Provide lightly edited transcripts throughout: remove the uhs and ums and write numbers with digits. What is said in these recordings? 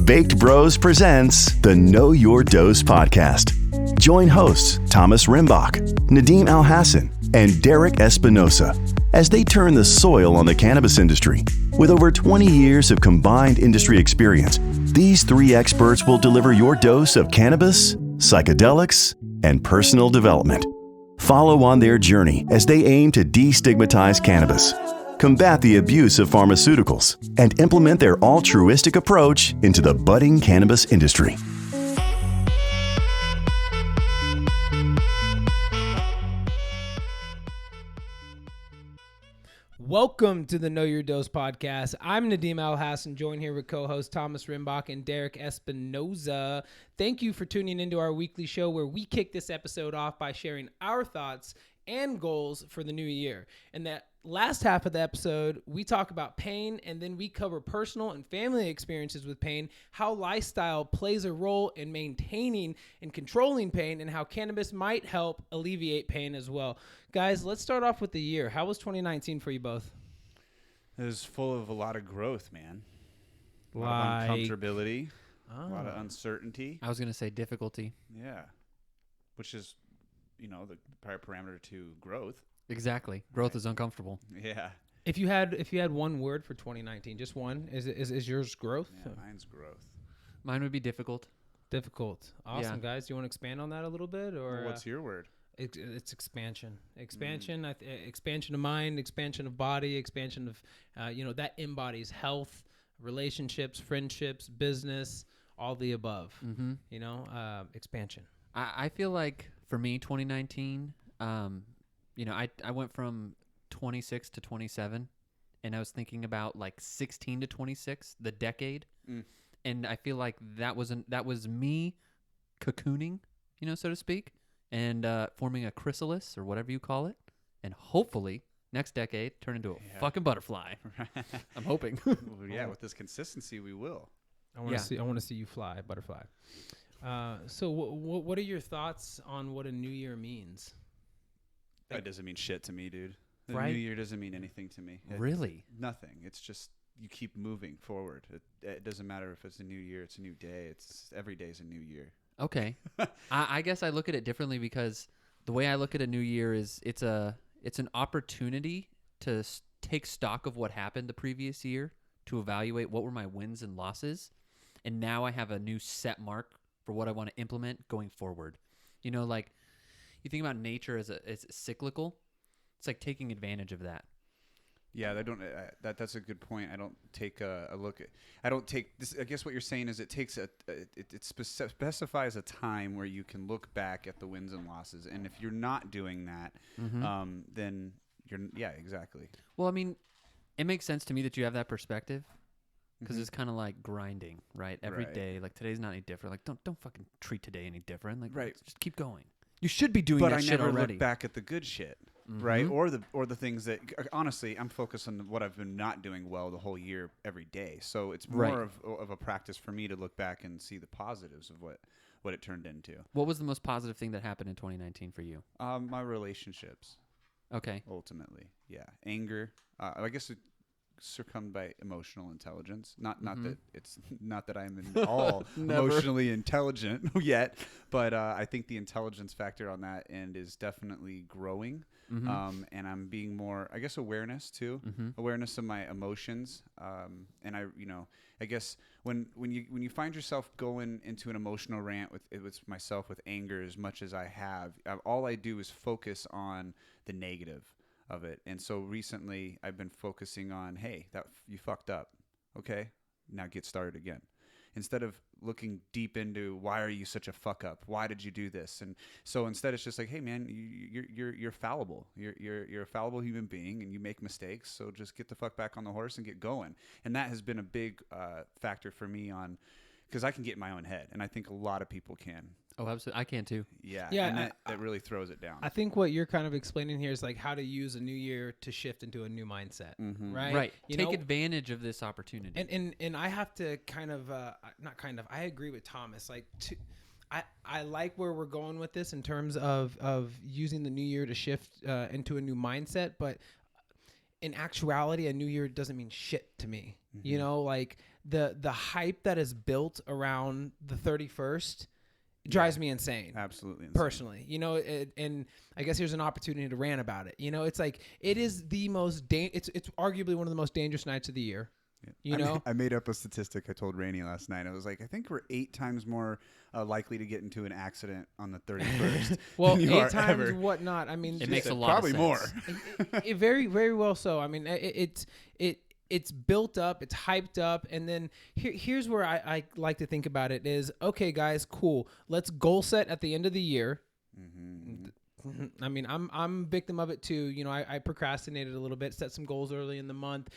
Baked Bros presents the Know Your Dose podcast. Join hosts Thomas Rimbach, Nadeem Al-Hasan, and Derek Espinoza as they turn the soil on the cannabis industry. With over 20 years of combined industry experience, these three experts will deliver your dose of cannabis, psychedelics, and personal development. Follow on their journey as they aim to destigmatize cannabis, combat the abuse of pharmaceuticals, and implement their altruistic approach into the budding cannabis industry. Welcome to the Know Your Dose podcast. I'm Nadeem Al-Hasan, joined here with co-host Thomas Rimbach and Derek Espinoza. Thank you for tuning into our weekly show where we kick this episode off by sharing our thoughts and goals for the new year. In that last half of the episode, we talk about pain, and then we cover personal and family experiences with pain, how lifestyle plays a role in maintaining and controlling pain, and how cannabis might help alleviate pain as well. Guys, let's start off with the year. How was 2019 for you both? It was full of a lot of growth, man. A lot of uncomfortability, a lot of uncertainty. I was going to say difficulty. Yeah. Which is, the parameter to growth. Exactly. Growth is uncomfortable. Yeah. If you had one word for 2019, just one, is yours growth? Yeah, mine's growth. Mine would be difficult. Difficult. Awesome, Yeah. Guys. Do you want to expand on that a little bit, or What's your word? It's expansion. Expansion of mind, expansion of body, expansion of that embodies health, relationships, friendships, business, all the above. Mm-hmm. Expansion. I feel like for me, 2019, I went from 26 to 27, and I was thinking about like 16 to 26, the decade. And I feel like that was me cocooning, so to speak, and forming a chrysalis or whatever you call it, and hopefully next decade turn into a fucking butterfly. I'm hoping. Yeah, with this consistency, we will. I want to see you fly, butterfly. So what are your thoughts on what a new year means? That doesn't mean shit to me, dude. The Right? new year doesn't mean anything to me. Really? Nothing. It's just you keep moving forward. It doesn't matter if it's a new year, it's a new day. It's every day's a new year. Okay. I guess I look at it differently because the way I look at a new year is it's an opportunity to take stock of what happened the previous year, to evaluate what were my wins and losses, and now I have a new set mark for what I want to implement going forward. Like you think about nature as cyclical. It's like taking advantage of that. Yeah, that's a good point. I don't take a look at. I don't take this. I guess what you're saying is it takes it specifies a time where you can look back at the wins and losses, and if you're not doing that, then you're exactly. Well, I mean, it makes sense to me that you have that perspective because it's kind of like grinding, right? Every day, like today's not any different. Like don't fucking treat today any different. Like just keep going. You should be doing that shit already. But I never look back at the good shit. Right, or the things that honestly I'm focused on what I've been not doing well the whole year every day. So it's more of a practice for me to look back and see the positives of what it turned into. What was the most positive thing that happened in 2019 for you? My relationships. Okay. Ultimately, yeah, anger. I guess it succumbed by emotional intelligence. Not that it's not that I'm in all emotionally intelligent yet, but I think the intelligence factor on that end is definitely growing. And I'm being more, I guess, awareness too, awareness of my emotions. And I guess when you find yourself going into an emotional rant with myself with anger as much as I have, all I do is focus on the negative of it. And so recently I've been focusing on, hey, that you fucked up. Okay, now get started again. Instead of looking deep into why are you such a fuck up? Why did you do this? And so instead it's just like, hey man, you're fallible. You're a fallible human being and you make mistakes. So just get the fuck back on the horse and get going. And that has been a big factor for me because I can get in my own head, and I think a lot of people can. Oh, absolutely. I can too. Yeah. And that really throws it down. I think what you're kind of explaining here is like how to use a new year to shift into a new mindset, right? Right. Take advantage of this opportunity. And I have to I agree with Thomas. Like, I like where we're going with this in terms of using the new year to shift into a new mindset, but in actuality, a new year doesn't mean shit to me. Mm-hmm. You know, like the hype that is built around the 31st drives me insane. Absolutely insane. Personally, you know, and I guess here's an opportunity to rant about it. You know, it's like it is the most it's arguably one of the most dangerous nights of the year. Yeah. You know, I made up a statistic I told Rainey last night. I was like, I think we're 8 times more likely to get into an accident on the 31st. well, than you 8 are times ever. whatnot. I mean, It makes a lot Probably of more. sense. it very, very well so. I mean, it's built up, it's hyped up, and then here's where I like to think about it is, okay, guys, cool. Let's goal set at the end of the year. Mm-hmm. I mean, I'm victim of it too. You know, I procrastinated a little bit, set some goals early in the month.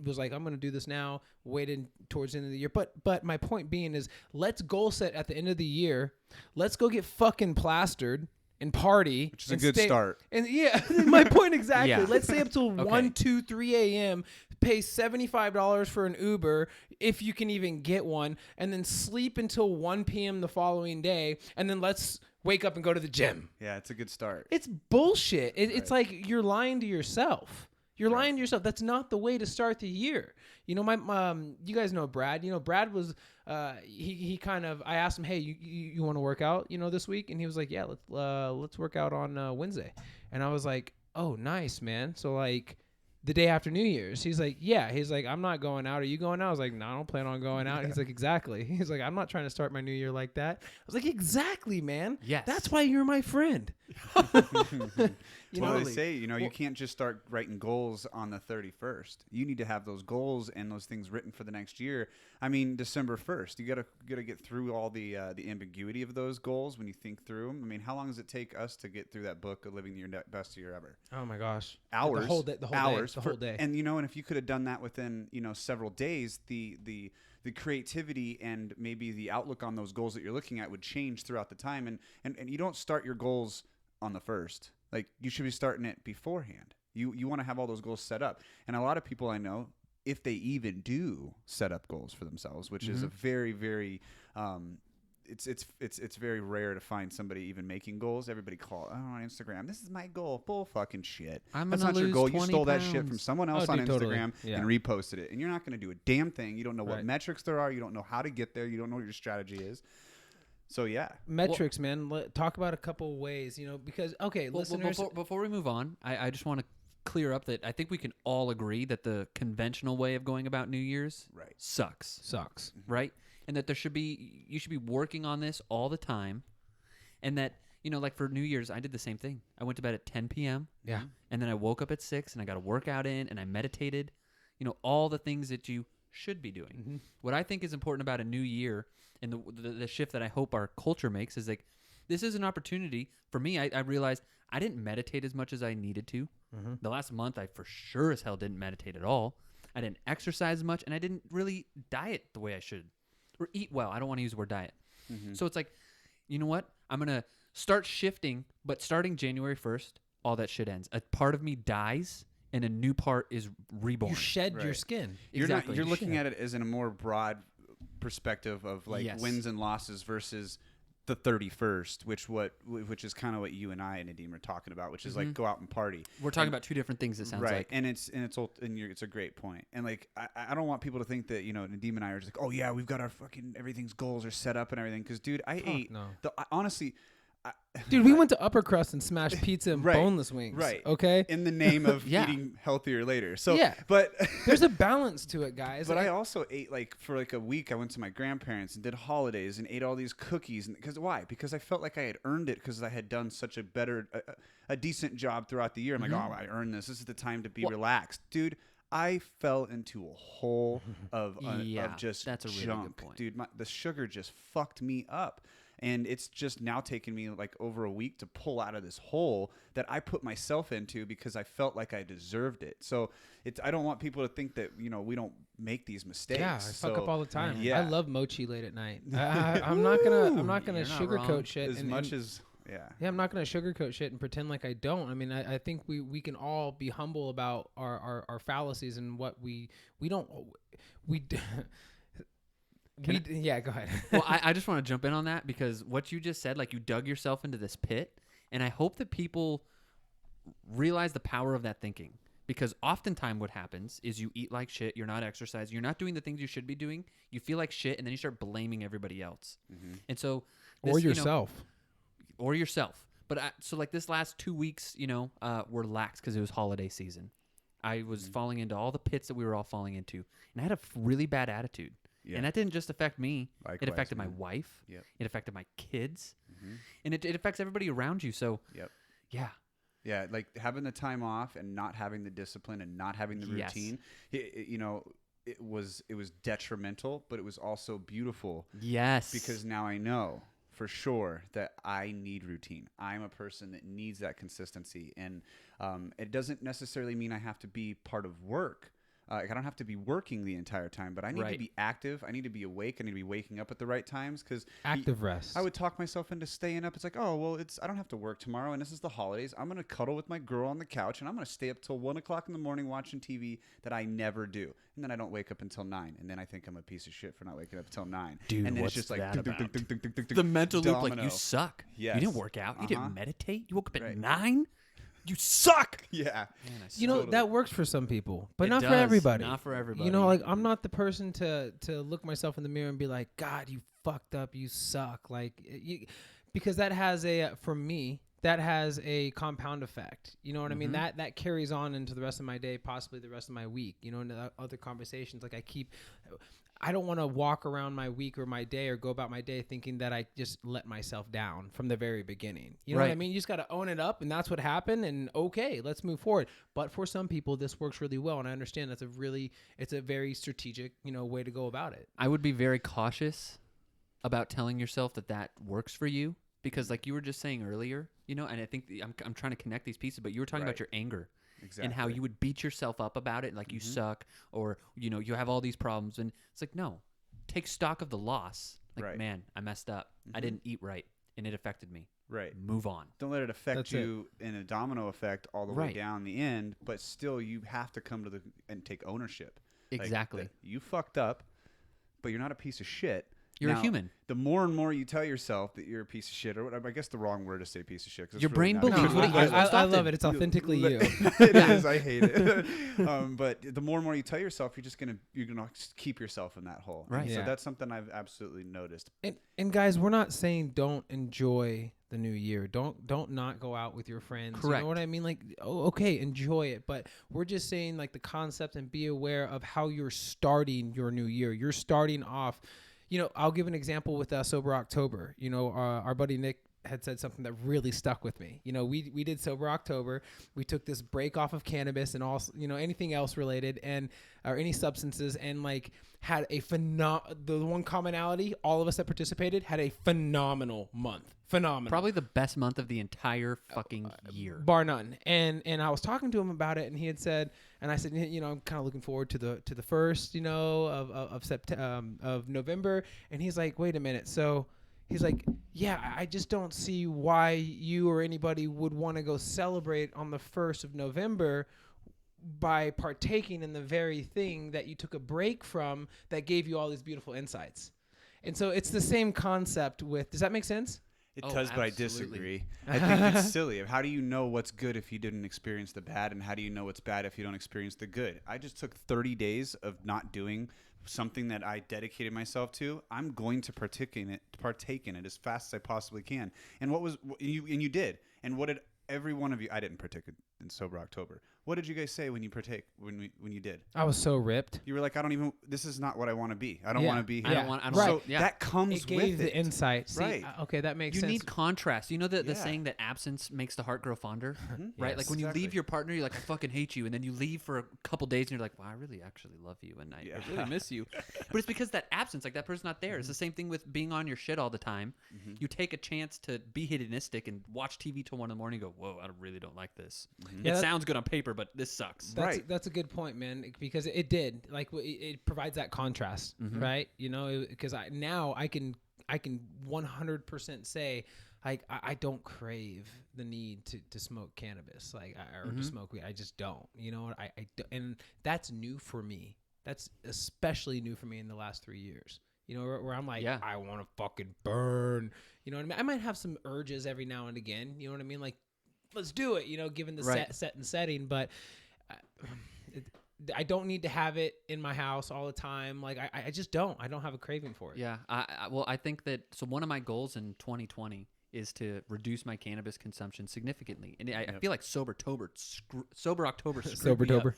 Was like, I'm going to do this now, waited towards the end of the year. But my point being is, let's goal set at the end of the year. Let's go get fucking plastered and party. Which is a good start. And yeah, my point exactly. Yeah. Let's stay up till 1, 2, 3 a.m., pay $75 for an Uber, if you can even get one, and then sleep until 1 p.m. the following day, and then let's wake up and go to the gym. Yeah, it's a good start. It's bullshit. It's like you're lying to yourself. You're lying to yourself. That's not the way to start the year. You know, my you guys know Brad. You know, Brad was he kind of. I asked him, hey, you want to work out? You know, this week, and he was like, yeah, let's work out on Wednesday. And I was like, oh, nice, man. So like the day after New Year's, he's like, yeah. He's like, I'm not going out. Are you going out? I was like, no, I don't plan on going out. He's like, exactly. He's like, I'm not trying to start my new year like that. I was like, exactly, man. Yes. That's why you're my friend. You know, They say, you know, you can't just start writing goals on the 31st. You need to have those goals and those things written for the next year. I mean, December 1st, you gotta get through all the ambiguity of those goals when you think through them. I mean, how long does it take us to get through that book of living your best year ever? Oh my gosh, Hours, the whole day, the whole day. And you know, and if you could have done that within, you know, several days, the creativity and maybe the outlook on those goals that you're looking at would change throughout the time. And you don't start your goals on the 1st. Like, you should be starting it beforehand. You want to have all those goals set up. And a lot of people I know, if they even do set up goals for themselves, which is a very, very it's very rare to find somebody even making goals. Everybody on Instagram, this is my goal. Bull fucking shit. That's not your goal. You stole that shit from someone else on Instagram totally. Yeah. and reposted it. And you're not going to do a damn thing. You don't know what Right. metrics there are. You don't know how to get there. You don't know what your strategy is. So yeah, Metrics, man. Talk about a couple ways, you know, because listeners. Before we move on, I just want to clear up that I think we can all agree that the conventional way of going about New Year's sucks, right? And that you should be working on this all the time, and that, you know, like for New Year's, I did the same thing. I went to bed at 10 p.m. Yeah, and then I woke up at 6, and I got a workout in, and I meditated. You know, all the things that you should be doing. Mm-hmm. What I think is important about a new year and the shift that I hope our culture makes is like, this is an opportunity for me. I realized I didn't meditate as much as I needed to. Mm-hmm. The last month, I for sure as hell didn't meditate at all. I didn't exercise much, and I didn't really diet the way I should, or eat well. I don't want to use the word diet. Mm-hmm. So it's like, you know what? I'm going to start shifting, but starting January 1st, all that shit ends. A part of me dies, and a new part is reborn. You shed your skin. Exactly. You're looking at it as in a more broad perspective of like wins and losses versus the 31st, which is kind of what you and I and Nadeem are talking about, which is like go out and party. We're talking about two different things. It sounds like, and it's a great point. And like I don't want people to think that, you know, Nadeem and I are just like, oh yeah, we've got our fucking everything's goals are set up and everything. Because dude, honestly. Dude, we went to Upper Crust and smashed pizza and boneless wings. Right. Okay. In the name of eating healthier later. So but there's a balance to it, guys. But I also ate for a week. I went to my grandparents and did holidays and ate all these cookies. Why? Because I felt like I had earned it because I had done such a decent job throughout the year. I'm like, oh, I earned this. This is the time to be relaxed, dude. I fell into a hole of just that's a really junk, good point. dude. The sugar just fucked me up. And it's just now taken me like over a week to pull out of this hole that I put myself into because I felt like I deserved it. So I don't want people to think that, you know, we don't make these mistakes. Yeah, I fuck up all the time. Yeah. I love mochi late at night. I'm not gonna sugarcoat shit as much as. Yeah, I'm not going to sugarcoat shit and pretend like I don't. I mean, I think we can all be humble about our fallacies and what we don't. Yeah, go ahead. Well, I just want to jump in on that because what you just said, like you dug yourself into this pit, and I hope that people realize the power of that thinking. Because oftentimes what happens is you eat like shit, you're not exercising, you're not doing the things you should be doing, you feel like shit, and then you start blaming everybody else. And so Or yourself. Or yourself. But so like this last 2 weeks, were lax because it was holiday season. I was falling into all the pits that we were all falling into, and I had a really bad attitude. Yeah. And that didn't just affect me. Likewise, it affected my wife. Yep. It affected my kids. And it affects everybody around you. So, yeah. Yeah, like having the time off and not having the discipline and not having the routine, it was detrimental, but it was also beautiful. Yes. Because now I know for sure that I need routine. I'm a person that needs that consistency. And it doesn't necessarily mean I have to be part of work. I don't have to be working the entire time, but I need to be active. I need to be awake. I need to be waking up at the right times because active rest. I would talk myself into staying up. It's like, oh, well, I don't have to work tomorrow, and this is the holidays. I'm going to cuddle with my girl on the couch, and I'm going to stay up till 1 o'clock in the morning watching TV that I never do. And then I don't wake up until 9, and then I think I'm a piece of shit for not waking up until 9. Dude, and then what's it's just like that about? the The mental loop, domino. like you suck. Yes. You didn't work out. You didn't meditate. You woke up at Right. 9. You suck. Yeah. Man, that works for some people, but It not does. for everybody. Not for everybody. Like I'm not the person to look myself in the mirror and be like, God, you fucked up, you suck. Because that has for me, that has a compound effect. You know what I mean? That carries on into the rest of my day, possibly the rest of my week. Into other conversations. Like I don't want to walk around my week or my day or go about my day thinking that I just let myself down from the very beginning. You know what I mean? You just got to own it up, and that's what happened, and okay, let's move forward. But for some people, this works really well, and I understand it's a very strategic, way to go about it. I would be very cautious about telling yourself that works for you because like you were just saying earlier, and I think I'm trying to connect these pieces, but you were talking about your anger. Exactly. And how you would beat yourself up about it, like you suck, or you have all these problems, and it's like no, take stock of the loss. Like man, I messed up. I didn't eat right, and it affected me. Right. Move on. Don't let it affect you in a domino effect all the way down the end, but still you have to come to and take ownership. Exactly. Like, you fucked up, but you're not a piece of shit. You're a human. The more and more you tell yourself that you're a piece of shit, or I guess the wrong word to say piece of shit. Your brain believes what I love it. It's authentically you. It is. I hate it. But the more and more you tell yourself, you're gonna keep yourself in that hole. Right. So that's something I've absolutely noticed. And guys, we're not saying don't enjoy the new year. Don't not go out with your friends. Correct. You know what I mean? Like, okay, enjoy it. But we're just saying like the concept and be aware of how you're starting your new year. You're starting off. I'll give an example with Sober October. Our buddy Nick had said something that really stuck with me. We did Sober October. We took this break off of cannabis and also, anything else related or any substances and like had the one commonality, all of us that participated had a phenomenal month. Phenomenal. Probably the best month of the entire fucking year. Bar none. And I was talking to him about it and he had said, and I said, I'm kind of looking forward to the first, of November. And he's like, wait a minute. So he's like, yeah, I just don't see why you or anybody would want to go celebrate on the 1st of November by partaking in the very thing that you took a break from that gave you all these beautiful insights. And so it's the same concept with, does that make sense? It does, but absolutely. I disagree. I think it's silly. How do you know what's good if you didn't experience the bad, and how do you know what's bad if you don't experience the good? I just took 30 days of not doing something that I dedicated myself to. I'm going to partake in it as fast as I possibly can. And you did. And what did every one of you? I didn't partake in Sober October. What did you guys say when you you did? I was so ripped. You were like, this is not what I want to be. I don't want to be here. I don't want. So that comes it gave with the insight. See, right. Okay, that makes you sense. need contrast. You know the saying that absence makes the heart grow fonder, right? Yes, like when you exactly. leave your partner, you're like, I fucking hate you, and then you leave for a couple days, and you're like, well, I really actually love you, and I really miss you. But it's because that absence, like that person's not there. It's the same thing with being on your shit all the time. You take a chance to be hedonistic and watch TV till 1 a.m. and go, whoa, I really don't like this. It sounds good on paper, but this sucks. That's a good point, man, because it did. Like it provides that contrast, right? Because I can 100% say like I don't crave the need to smoke cannabis or to smoke weed. I just don't. I don't, and that's new for me. That's especially new for me in the last 3 years. Where I'm like, I want to fucking burn. You know what I mean? I might have some urges every now and again. You know what I mean? Like, let's do it. Given the set and setting, but I don't need to have it in my house all the time. Like I just don't. I don't have a craving for it. Yeah. Well, I think that, so one of my goals in 2020 is to reduce my cannabis consumption significantly. And I feel like Sober October screwed me up.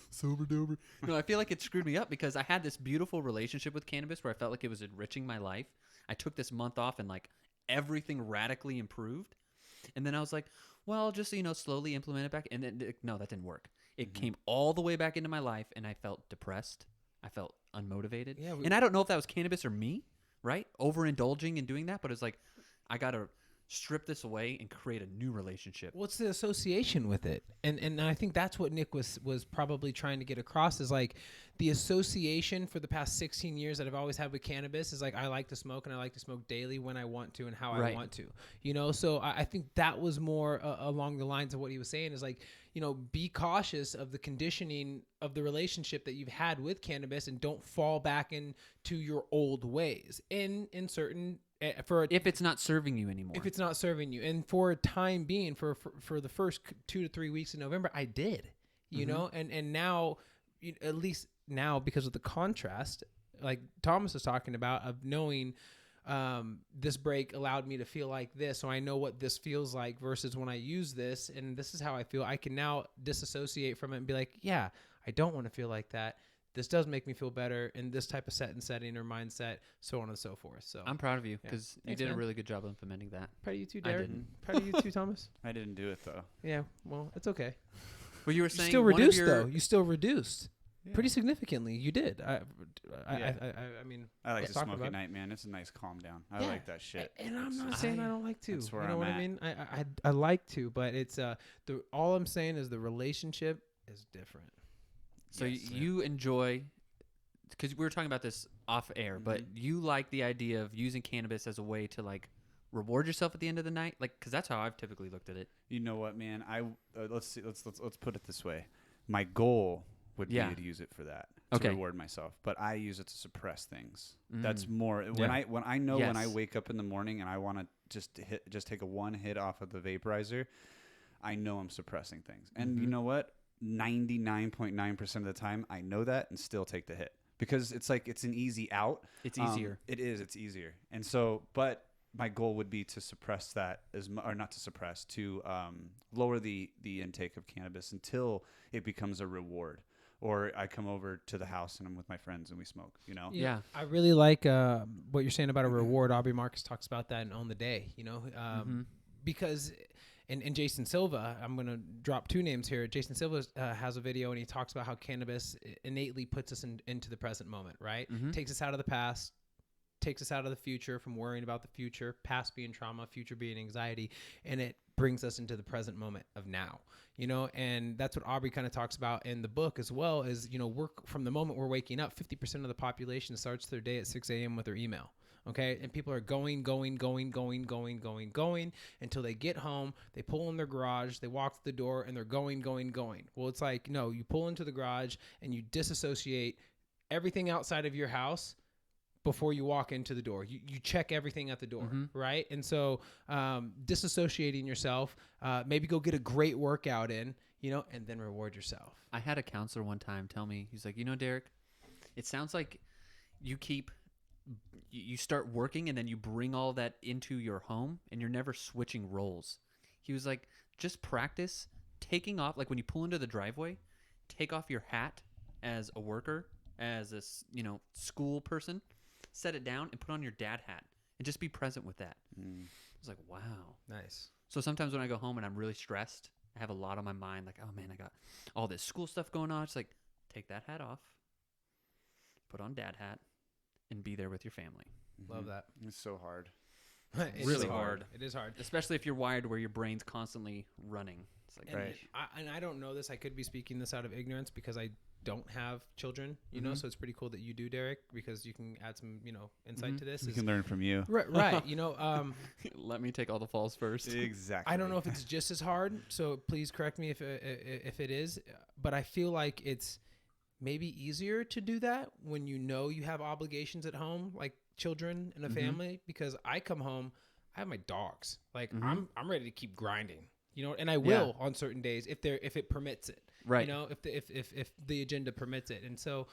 Sober-tober. No, I feel like it screwed me up because I had this beautiful relationship with cannabis where I felt like it was enriching my life. I took this month off and like everything radically improved. And then I was like, well, just, slowly implement it back. And then, no, that didn't work. It came all the way back into my life, and I felt depressed. I felt unmotivated. Yeah, and I don't know if that was cannabis or me, right? Overindulging and doing that, but it's like, I got to strip this away and create a new relationship. What's the association with it? And I think that's what Nick was probably trying to get across, is like the association for the past 16 years that I've always had with cannabis is like, I like to smoke, and I like to smoke daily when I want to and how I want to, so I think that was more along the lines of what he was saying, is like, be cautious of the conditioning of the relationship that you've had with cannabis, and don't fall back into your old ways in certain if it's not serving you anymore. If it's not serving you. And for a time being, for the first 2 to 3 weeks in November, I did, you know, and now, at least now, because of the contrast, like Thomas was talking about, of knowing this break allowed me to feel like this, so I know what this feels like versus when I use this, and this is how I feel. I can now disassociate from it and be like, yeah, I don't want to feel like that. This does make me feel better in this type of setting or mindset, so on and so forth. So I'm proud of you because you did a really good job implementing that. Proud of you too, Derek. I didn't. Proud of you too, Thomas. I didn't do it though. Yeah, well, it's okay. Well, you were saying still reduced though. You still reduced pretty significantly. You did. I mean, I like to smoke at night, man. It's a nice calm down. I like that shit. And I'm not saying I don't like to. That's where you know I'm what at. I mean? I like to, but it's all I'm saying is the relationship is different. So you enjoy, because we were talking about this off air, but you like the idea of using cannabis as a way to like reward yourself at the end of the night, like, because that's how I've typically looked at it. You know what, man? Let's put it this way. My goal would be to use it for that, to reward myself, but I use it to suppress things. That's more when I when I wake up in the morning and I want to just take a one hit off of the vaporizer, I know I'm suppressing things. And you know what? 99.9% of the time I know that and still take the hit, because it's like it's an easy out. It's easier. It's easier. And so, but my goal would be to suppress that or not to suppress, to lower the intake of cannabis until it becomes a reward, or I come over to the house and I'm with my friends and we smoke, Yeah. I really like what you're saying about a reward. Aubrey Marcus talks about that in On the Day, because and Jason Silva, I'm going to drop two names here. Jason Silva has a video and he talks about how cannabis innately puts us into the present moment, right? Takes us out of the past, takes us out of the future, from worrying about the future, past being trauma, future being anxiety, and it brings us into the present moment of now, and that's what Aubrey kind of talks about in the book as well, is, work from the moment we're waking up. 50% of the population starts their day at 6 a.m. with their email. Okay. And people are going until they get home. They pull in their garage, they walk to the door, and they're going. Well, it's like, no, you pull into the garage and you disassociate everything outside of your house before you walk into the door. You check everything at the door, right? And so disassociating yourself, maybe go get a great workout in, and then reward yourself. I had a counselor one time tell me, he's like, Derek, it sounds like you start working and then you bring all that into your home and you're never switching roles. He was like, just practice taking off, like when you pull into the driveway, take off your hat as a worker, as a school person, set it down and put on your dad hat and just be present with that. I was like, wow. Nice. So sometimes when I go home and I'm really stressed, I have a lot on my mind, like, oh man, I got all this school stuff going on. It's like, take that hat off, put on dad hat, and be there with your family. Love that. It's so hard. It's really so hard. It is hard. Especially if you're wired where your brain's constantly running. It's like, right. And I don't know this. I could be speaking this out of ignorance because I don't have children, so it's pretty cool that you do, Derek, because you can add some, insight to this. We can learn from you. Right. Let me take all the falls first. Exactly. I don't know if it's just as hard, so please correct me if it is, but I feel like it's maybe easier to do that when you have obligations at home, like children and a family, because I come home, I have my dogs. Like I'm ready to keep grinding, and I will on certain days if it permits it. Right. You know, if the agenda permits it. And so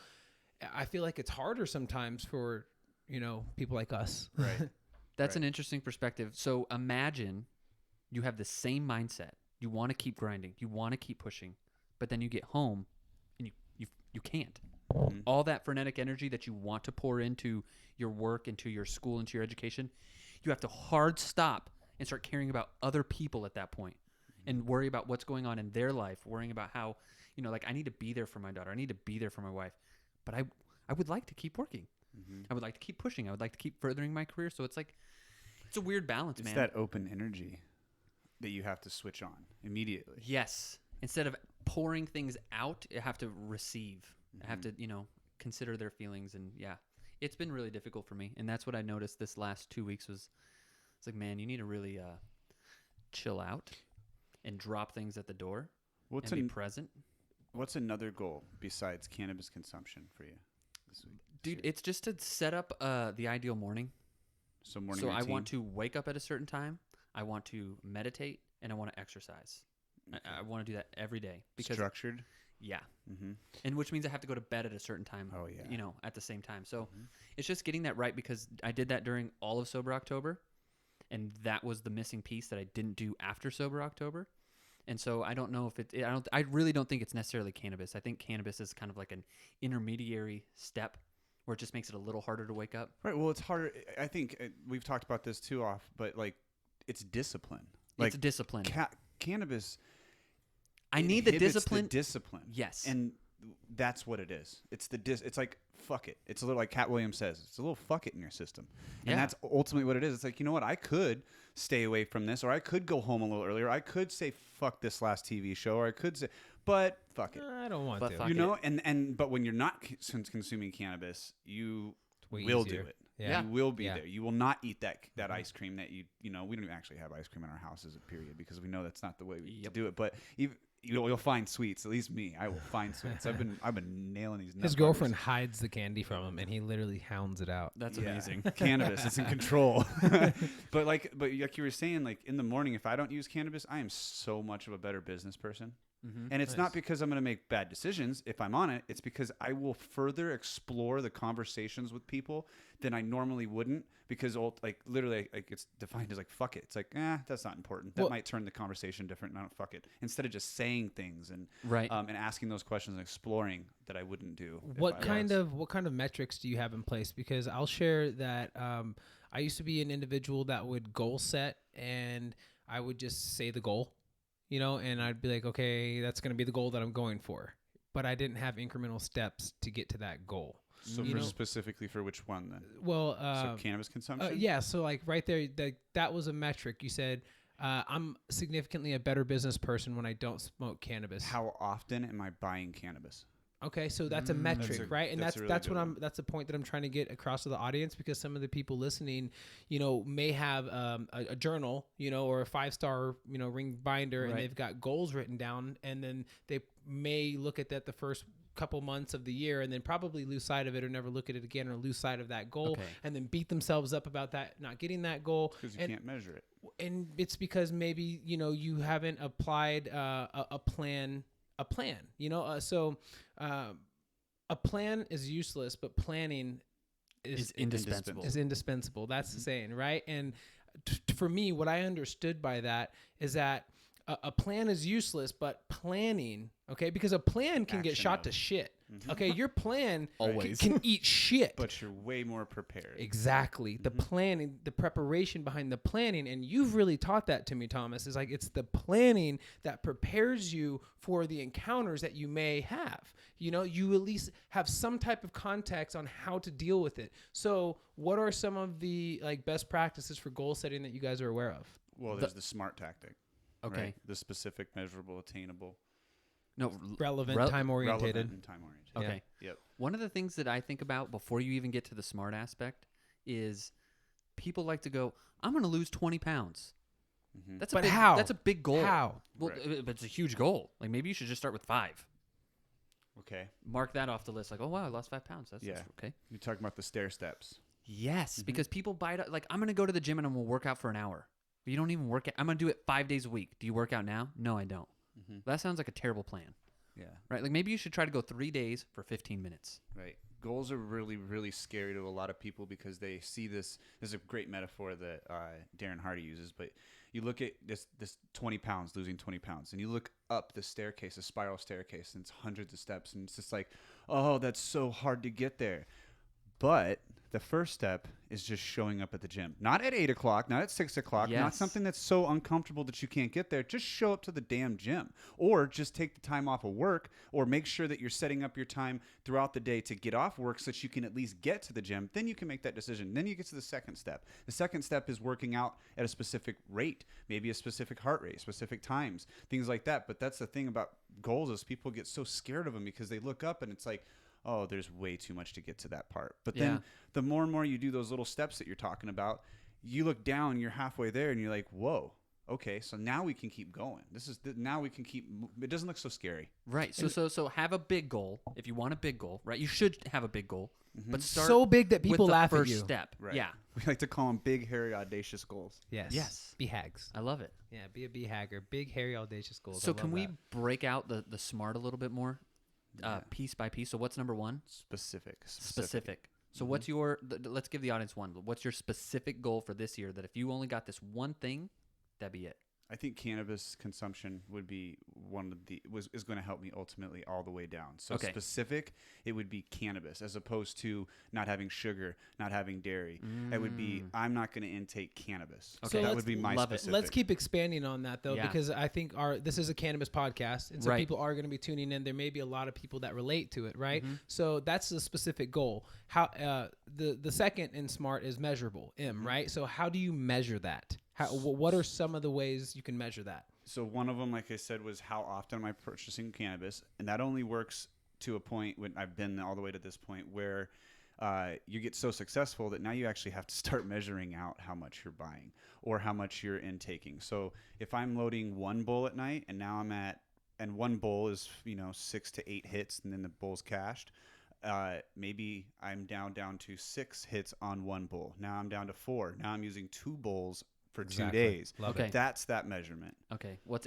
I feel like it's harder sometimes for, you know, people like us. Right. That's an interesting perspective. So imagine you have the same mindset. You want to keep grinding. You want to keep pushing. But then you get home and you can't. Mhm. All that frenetic energy that you want to pour into your work, into your school, into your education, you have to hard stop and start caring about other people at that point and worry about what's going on in their life, worrying about how, you know, like I need to be there for my daughter. I need to be there for my wife. But I would like to keep working. Mhm. I would like to keep pushing. I would like to keep furthering my career. So it's like, it's a weird balance, It's man. that open energy that you have to switch on immediately. Yes. Instead of pouring things out, I have to receive. I have to, you know, consider their feelings. And yeah, it's been really difficult for me. And that's what I noticed this last 2 weeks was, it's like, man, you need to really chill out and drop things at the door and be present. What's another goal besides cannabis consumption for you this week? Dude, it's just to set up the ideal morning. So morning So I routine? want to wake up at a certain time. I want to meditate and I want to exercise. Okay. I want to do that every day because Structured? yeah. Mm-hmm. And which means I have to go to bed at a certain time. Oh, yeah. You know, at the same time. So it's just getting that right because I did that during all of Sober October. And that was the missing piece that I didn't do after Sober October. And so I don't know if I really don't think it's necessarily cannabis. I think cannabis is kind of like an intermediary step where it just makes it a little harder to wake up. Right. Well, it's harder. I think we've talked about this too but like it's discipline. Like It's discipline. Cannabis. I need the inhibits discipline. The discipline. Yes. And that's what it is. It's it's like fuck it. It's a little like Cat Williams says. It's a little fuck it in your system. And Yeah. that's ultimately what it is. It's like, you know what? I could stay away from this, or I could go home a little earlier. I could say fuck this last TV show, or I could say, but fuck it. I don't want But to. fuck You know, but when you're not consuming cannabis, you way will easier. do it. Yeah. You will be Yeah. there. You will not eat that ice cream that you know, we don't even actually have ice cream in our house as a period because we know that's not the way we do it. But you'll find sweets. At least me, I will find sweets. I've been nailing these. His girlfriend hides the candy from him, and he literally hounds it out. That's Yeah. amazing. Cannabis, it's in control. but like you were saying, like in the morning, if I don't use cannabis, I am so much of a better business person. And it's not because I'm going to make bad decisions if I'm on it. It's because I will further explore the conversations with people than I normally wouldn't because like literally like it's defined as like fuck it. It's like, that's not important. That might turn the conversation different. No, fuck it. Instead of just saying things and Right. and asking those questions and exploring that I wouldn't do. What kind of metrics do you have in place? Because I'll share that I used to be an individual that would goal set and I would just say the goal, you know, and I'd be like, okay, that's going to be the goal that I'm going for. But I didn't have incremental steps to get to that goal. So specifically for which one then? Well, so cannabis consumption? yeah. So like right there, that was a metric. You said, I'm significantly a better business person when I don't smoke cannabis. How often am I buying cannabis? Okay, so that's a metric, right? And that's a really what good one. that's the point that I'm trying to get across to the audience because some of the people listening, you know, may have a journal, you know, or a 5-star, you know, ring binder, and they've got goals written down, and then they may look at that the first couple months of the year and then probably lose sight of it or never look at it again or lose sight of that goal and then beat themselves up about that not getting that goal because you can't measure it. And it's because maybe, you know, you haven't applied a plan, you know, so a plan is useless, but planning is indispensable. That's the saying, right? And for me, what I understood by that is that a plan is useless, but planning, okay, because a plan can get shot to shit. Okay, your plan Always can eat shit, but you're way more prepared. Exactly. The planning, the preparation behind the planning, and you've really taught that to me, Thomas, is like it's the planning that prepares you for the encounters that you may have. You know, you at least have some type of context on how to deal with it. So what are some of the like best practices for goal setting that you guys are aware of? Well, there's the SMART tactic. Okay. Right? The specific, measurable, attainable. No, relevant, time-oriented. Relevant and time-oriented. Okay. Yeah. Yep. One of the things that I think about before you even get to the SMART aspect is people like to go, I'm going to lose 20 pounds. That's how? That's a big goal. How? Well, but it's a huge goal. Like maybe you should just start with 5. Okay. Mark that off the list. Like, oh wow, I lost 5 pounds. That's okay. You're talking about the stair steps. Yes, because people buy it. Like, I'm going to go to the gym and I'm going to work out for an hour. But you don't even work out. I'm going to do it 5 days a week. Do you work out now? No, I don't. That sounds like a terrible plan. Yeah. Right? Like maybe you should try to go 3 days for 15 minutes. Right. Goals are really, really scary to a lot of people because they see this. This is a great metaphor that Darren Hardy uses, but you look at this 20 pounds, losing 20 pounds, and you look up the staircase, a spiral staircase, and it's hundreds of steps, and it's just like, oh, that's so hard to get there. But the first step is just showing up at the gym. Not at 8 o'clock, not at 6 o'clock, not Yes. something that's so uncomfortable that you can't get there. Just show up to the damn gym. Or just take the time off of work, or make sure that you're setting up your time throughout the day to get off work so that you can at least get to the gym. Then you can make that decision. Then you get to the second step. The second step is working out at a specific rate, maybe a specific heart rate, specific times, things like that. But that's the thing about goals is people get so scared of them because they look up and it's like, oh, there's way too much to get to that part. But then the more and more you do those little steps that you're talking about, you look down, you're halfway there, and you're like, whoa, okay, so now we can keep going. Now we can keep. It doesn't look so scary. Right. So have a big goal. If you want a big goal, right? You should have a big goal, but start So big that people with the laugh first at you. step. Right. Yeah. We like to call them big, hairy, audacious goals. Yes. BHAGs. I love it. Yeah, be a BHAGger. Big, hairy, audacious goals. So I can love we that. break out the SMART a little bit more, piece by piece? So what's number one? Specific. So what's your? Let's give the audience one. What's your specific goal for this year? That if you only got this one thing, that'd be it. I think cannabis consumption would be is going to help me ultimately all the way down. So specific, it would be cannabis as opposed to not having sugar, not having dairy. It would be I'm not going to intake cannabis. Okay. So that would be my specific. Let's keep expanding on that though, Yeah. because I think this is a cannabis podcast, and so Right. people are going to be tuning in. There may be a lot of people that relate to it, right? So that's the specific goal. How the second in SMART is measurable, right? So how do you measure that? What are some of the ways you can measure that? So one of them, like I said, was how often am I purchasing cannabis? And that only works to a point when I've been all the way to this point where you get so successful that now you actually have to start measuring out how much you're buying or how much you're intaking. So if I'm loading one bowl at night and now and one bowl is, 6 to 8 hits and then the bowl's cashed, maybe I'm down to 6 hits on one bowl. Now I'm down to 4. Now I'm using 2 bowls for 2 days. Love it. That's that measurement. Okay. What's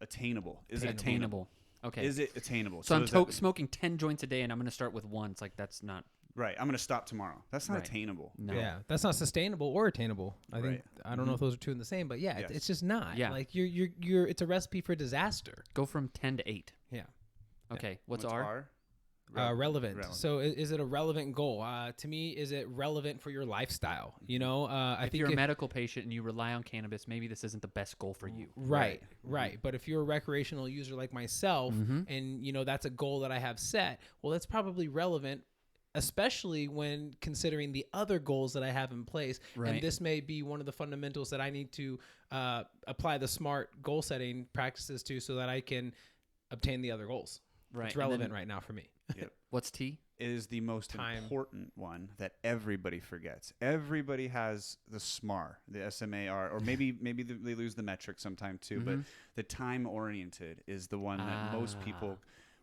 Attainable. Is it attainable? Okay. Is it attainable? So does I'm that- smoking 10 joints a day, and I'm going to start with one. It's like that's not Right. I'm going to stop tomorrow. That's not Right. attainable. no. Yeah, that's not sustainable or attainable. I think I don't know if those are two in the same, but yeah, Yes. it's just not. Yeah. Like you're it's a recipe for disaster. Go from 10 to 8. Yeah. Okay. What's What's R? R? Relevant. So is it a relevant goal? To me, is it relevant for your lifestyle? I If think you're a medical patient and you rely on cannabis, maybe this isn't the best goal for you. Right. But if you're a recreational user like myself, and that's a goal that I have set, well, that's probably relevant, especially when considering the other goals that I have in place. Right. And this may be one of the fundamentals that I need to apply the SMART goal setting practices to, so that I can obtain the other goals. Right. It's And then relevant right now for me. Yep. What's T? Is the most Time. important one that everybody forgets. Everybody has the S.M.A.R.T, the S.M.A.R.T, or maybe they lose the metric sometime too, but the time oriented is the one that most people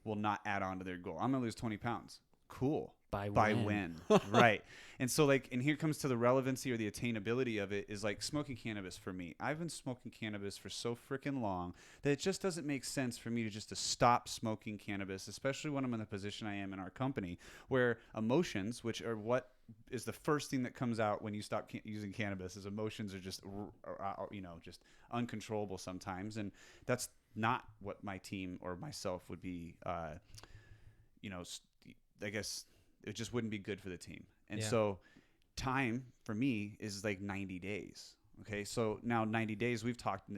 will not add on to their goal. I'm going to lose 20 pounds. Cool. By when? Right. And so and here comes to the relevancy or the attainability of it is like smoking cannabis for me. I've been smoking cannabis for so freaking long that it just doesn't make sense for me to stop smoking cannabis, especially when I'm in the position I am in our company, where emotions, which are what is the first thing that comes out when you stop using cannabis, is emotions are just uncontrollable sometimes. And that's not what my team or myself would be, I guess it just wouldn't be good for the team. And so time for me is like 90 days. Okay. So now 90 days, we've talked,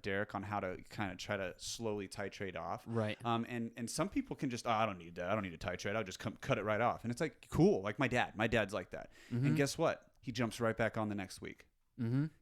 Derek, on how to kind of try to slowly titrate off. Right. And some people can just, I don't need that. I don't need to titrate. I'll just cut it right off. And it's like, cool. Like my dad's like that. And guess what? He jumps right back on the next week.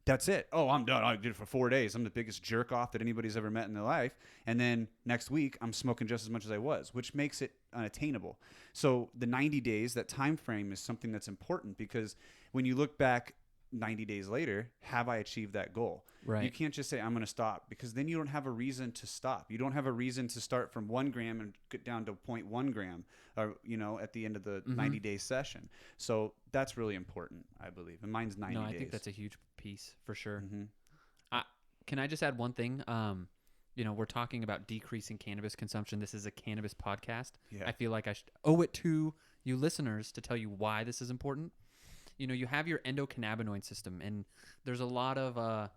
That's it. Oh, I'm done. I did it for 4 days. I'm the biggest jerk off that anybody's ever met in their life. And then next week, I'm smoking just as much as I was, which makes it unattainable. So the 90 days, that time frame is something that's important, because when you look back 90 days later, have I achieved that goal? Right. You can't just say, I'm going to stop, because then you don't have a reason to stop. You don't have a reason to start from 1 gram and get down to 0.1 gram, or, at the end of the 90-day session. So that's really important, I believe. And mine's 90 days. I think that's a huge piece for sure. Can I just add one thing? we're talking about decreasing cannabis consumption. This is a cannabis podcast. Yeah. I feel like I owe it to you listeners to tell you why this is important. You have your endocannabinoid system, and there's a lot of, I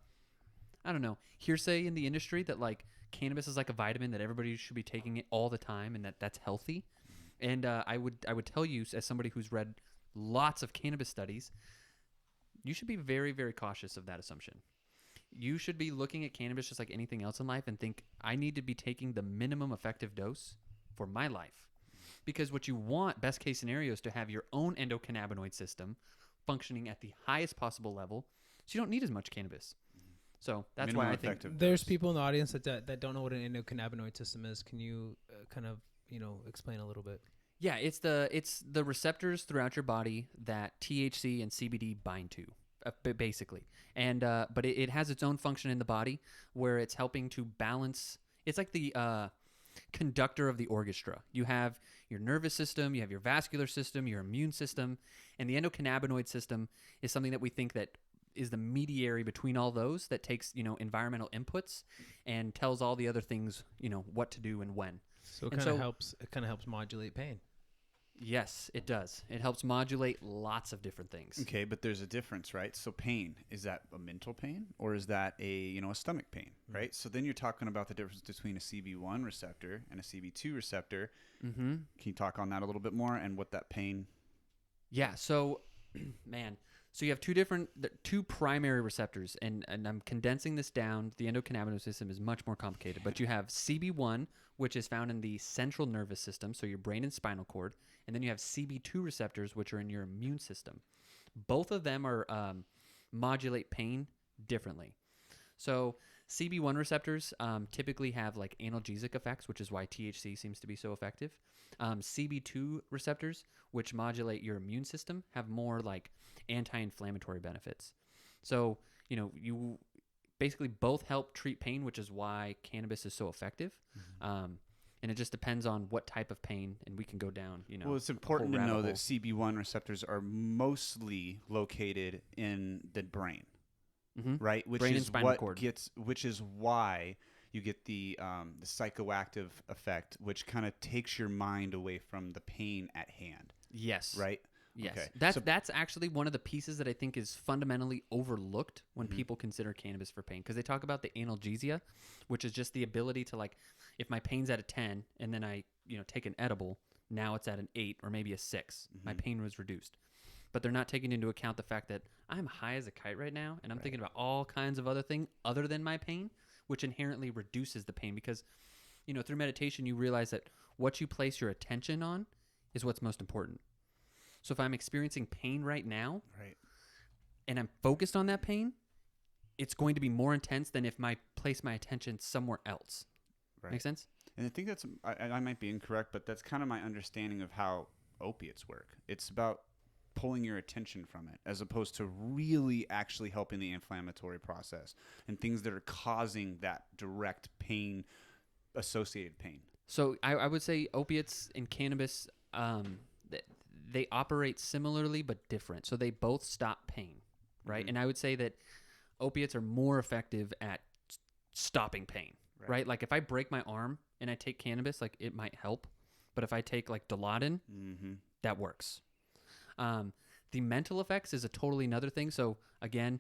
don't know, hearsay in the industry that like cannabis is like a vitamin that everybody should be taking it all the time and that's healthy. And I would tell you, as somebody who's read lots of cannabis studies, you should be very, very cautious of that assumption. You should be looking at cannabis just like anything else in life and think, I need to be taking the minimum effective dose for my life. Because what you want, best case scenario, is to have your own endocannabinoid system functioning at the highest possible level, so you don't need as much cannabis. So that's Minimum why I think effective There's dose. people in the audience that don't know what an endocannabinoid system is. Can you kind of explain a little bit? Yeah, it's the receptors throughout your body that THC and CBD bind to, basically. And but it has its own function in the body where it's helping to balance. It's like the conductor of the orchestra. You have your nervous system, you have your vascular system, your immune system, and the endocannabinoid system is something that we think that is the mediary between all those, that takes environmental inputs and tells all the other things what to do and when. So it And kind of so- helps. It kind of helps modulate pain. Yes, it does. It helps modulate lots of different things. Okay, but there's a difference, right? So pain, is that a mental pain or is that a stomach pain, right? So then you're talking about the difference between a CB1 receptor and a CB2 receptor. Mm-hmm. Can you talk on that a little bit more and what that pain? Yeah. So, man. So you have two primary receptors, and I'm condensing this down. The endocannabinoid system is much more complicated, but you have CB1, which is found in the central nervous system, so your brain and spinal cord, and then you have CB2 receptors, which are in your immune system. Both of them are modulate pain differently. So CB1 receptors typically have like analgesic effects, which is why THC seems to be so effective. CB2 receptors, which modulate your immune system, have more like anti-inflammatory benefits. So, you basically both help treat pain, which is why cannabis is so effective. And it just depends on what type of pain, and we can go down, Well, it's a whole important to rabbit know hole. that CB1 receptors are mostly located in the brain, Mhm. right? Which Brain and is spinal what cord. which is why you get the psychoactive effect, which kind of takes your mind away from the pain at hand, Yes. right? Yes. Okay. That's actually one of the pieces that I think is fundamentally overlooked when people consider cannabis for pain, because they talk about the analgesia, which is just the ability to, like, if my pain's at a 10 and then I take an edible, now it's at an 8 or maybe a 6. My pain was reduced. But they're not taking into account the fact that I'm high as a kite right now, and I'm thinking about all kinds of other things other than my pain, which inherently reduces the pain, because through meditation you realize that what you place your attention on is what's most important. So if I'm experiencing pain right now, Right. and I'm focused on that pain, it's going to be more intense than if I place my attention somewhere else. Right. Make sense? And I think I might be incorrect, but that's kind of my understanding of how opiates work. It's about pulling your attention from it as opposed to really actually helping the inflammatory process and things that are causing that direct pain, associated pain. So I would say opiates and cannabis, they operate similarly but different. So they both stop pain, right? And I would say that opiates are more effective at stopping pain, right? Like if I break my arm and I take cannabis, like it might help. But if I take like Dilaudid, that works. The mental effects is a totally another thing. So again,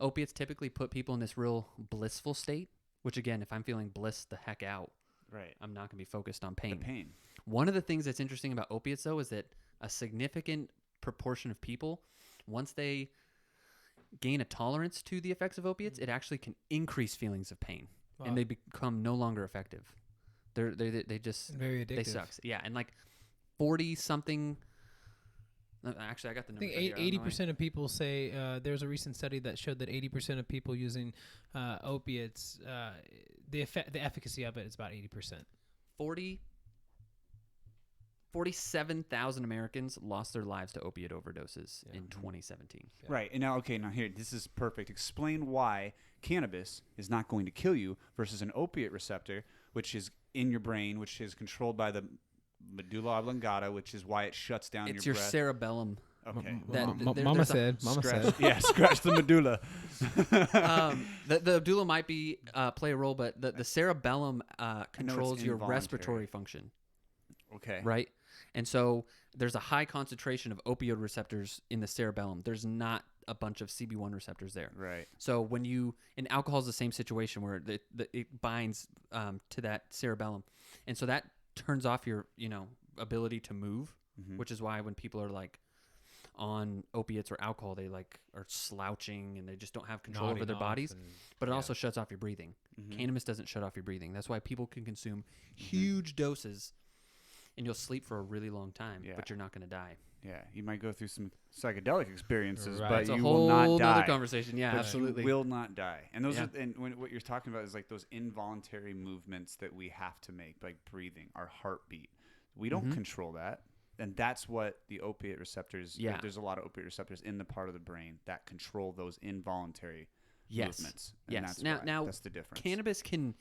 opiates typically put people in this real blissful state, which again, if I'm feeling bliss the heck out, Right. I'm not going to be focused on pain. The pain. One of the things that's interesting about opiates, though, is that a significant proportion of people, once they gain a tolerance to the effects of opiates, it actually can increase feelings of pain, and they become no longer effective. They just Very addictive. they suck. Yeah, and like 40-something. Actually, I got the I numbers. think right here. 80% of people say there's a recent study that showed that 80% of people using opiates, the efficacy of it is about 80%. 47,000 Americans lost their lives to opiate overdoses in 2017. Yeah. Right. And now here, this is perfect. Explain why cannabis is not going to kill you versus an opiate receptor, which is in your brain, which is controlled by the medulla oblongata, which is why it shuts down It's your your breath. cerebellum. Okay. Mama said. Yeah, scratch the medulla. The medulla might be play a role, but the cerebellum controls your involuntary. respiratory function. Okay. Right? And so there's a high concentration of opioid receptors in the cerebellum. There's not a bunch of CB1 receptors there. Right. So and alcohol is the same situation where it binds to that cerebellum. And so that turns off your, ability to move, which is why when people are like on opiates or alcohol, they like are slouching and they just don't have control over their bodies. But it also shuts off your breathing. Cannabis doesn't shut off your breathing. That's why people can consume huge doses and you'll sleep for a really long time, but you're not going to die. Yeah, you might go through some psychedelic experiences, Right. but It's you a will not whole die. other conversation. Yeah, But absolutely. You will not die. And those Yeah. what you're talking about is like those involuntary movements that we have to make, like breathing, our heartbeat. We don't control that. And that's what the opiate receptors, there's a lot of opiate receptors in the part of the brain that control those involuntary movements. And Yes. that's Now, that's the difference. Cannabis can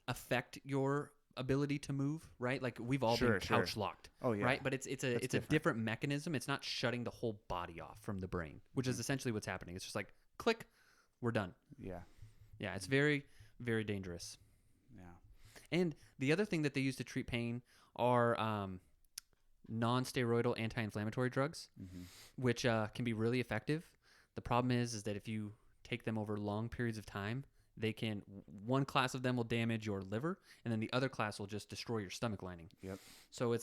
affect your ability to move, right? Like we've all been couch locked. Oh, yeah. Right? But it's a different mechanism. It's not shutting the whole body off from the brain, which is essentially what's happening. It's just like click, we're done. Yeah. Yeah, it's very, very dangerous. Yeah. And the other thing that they use to treat pain are non-steroidal anti-inflammatory drugs, which can be really effective. The problem is that if you take them over long periods of time, one class of them will damage your liver, and then the other class will just destroy your stomach lining. Yep. So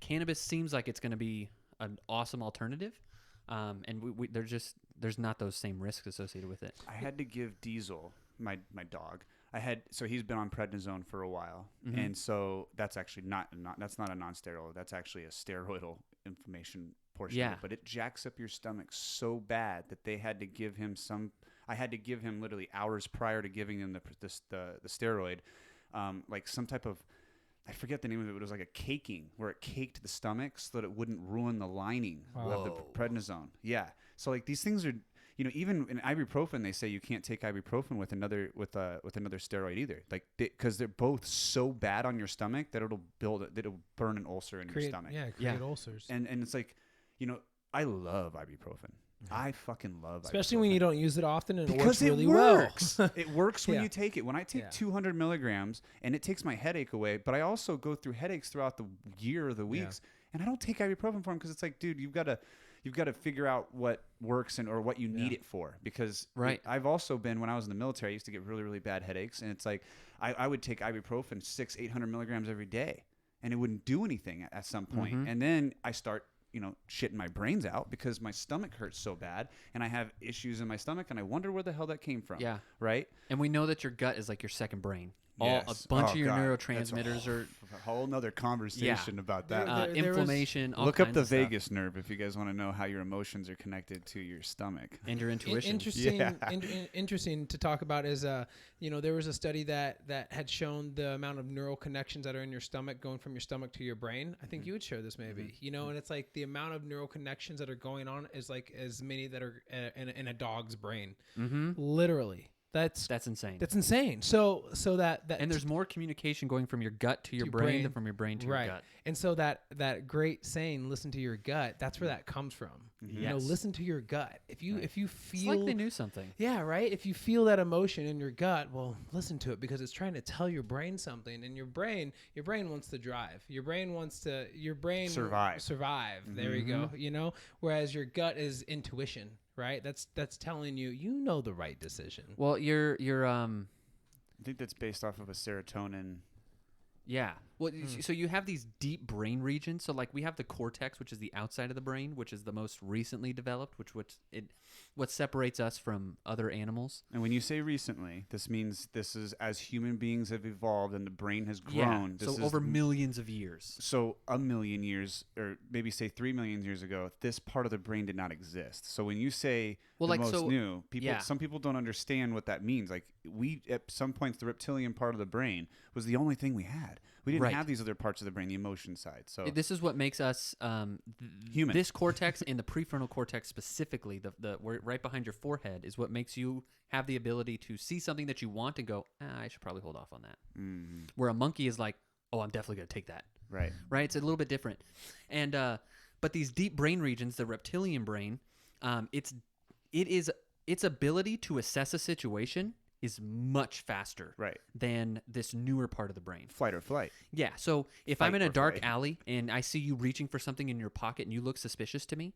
cannabis seems like it's going to be an awesome alternative, and there's not those same risks associated with it. I had to give Diesel, my dog. So he's been on prednisone for a while, and so that's actually that's not a non-steroidal. That's actually a steroidal inflammation portion of it. But it jacks up your stomach so bad that they had to give him I had to give him literally hours prior to giving him the steroid, like some type of, I forget the name of it, but it was like a caking where it caked the stomach so that it wouldn't ruin the lining of the prednisone. Yeah. So like these things are, even in ibuprofen, they say you can't take ibuprofen with another steroid either. Like because they're both so bad on your stomach that it'll burn an ulcer in your stomach. Yeah, create ulcers. And it's like, I love ibuprofen. I fucking love especially ibuprofen. when you don't use it often and because it works really works. well. It works when you take it. When I take 200 milligrams and it takes my headache away, but I also go through headaches throughout the year or the weeks, and I don't take ibuprofen for them because it's like, dude, you've got to figure out what works or what you need it for. Because I've also been, when I was in the military, I used to get really, really bad headaches, and it's like I would take ibuprofen 600-800 milligrams every day, and it wouldn't do anything at some point. And then I start shitting my brains out because my stomach hurts so bad and I have issues in my stomach and I wonder where the hell that came from. Yeah. Right. And we know that your gut is like your second brain. Yes. A bunch of your God. neurotransmitters are a whole nother conversation about that. inflammation. Look up the stuff. vagus nerve if you guys want to know how your emotions are connected to your stomach and your intuition. Interesting to talk about is there was a study that had shown the amount of neural connections that are in your stomach going from your stomach to your brain. I think you would share this maybe, and it's like the amount of neural connections that are going on is like as many that are in a dog's brain, literally. That's insane. That's insane. So that and there's more communication going from your gut to your brain than from your brain to your gut. And so that great saying, "Listen to your gut." That's where that comes from. Listen to your gut. If you feel, it's like they knew something. Yeah, right. If you feel that emotion in your gut, well, listen to it because it's trying to tell your brain something. And your brain wants to drive. Your brain survive. There you go. Whereas your gut is intuition. Right, that's telling you the right decision. Well, you're I think that's based off of a serotonin. Yeah. Well, so you have these deep brain regions. So like we have the cortex, which is the outside of the brain, which is the most recently developed, what separates us from other animals. And when you say recently, this means this is as human beings have evolved and the brain has grown. Yeah. So over millions of years. So a million years, or maybe say 3 million years ago, this part of the brain did not exist. So when you say new, some people don't understand what that means. Like at some points, the reptilian part of the brain was the only thing we had. We didn't have these other parts of the brain, the emotion side. So this is what makes us human. This cortex and the prefrontal cortex specifically, the right behind your forehead, is what makes you have the ability to see something that you want and go, I should probably hold off on that. Where a monkey is like, oh, I'm definitely going to take that. Right. Right. It's a little bit different. And But these deep brain regions, the reptilian brain, its ability to assess a situation is much faster than this newer part of the brain. Flight or flight. Yeah. So if I'm in a dark alley and I see you reaching for something in your pocket and you look suspicious to me,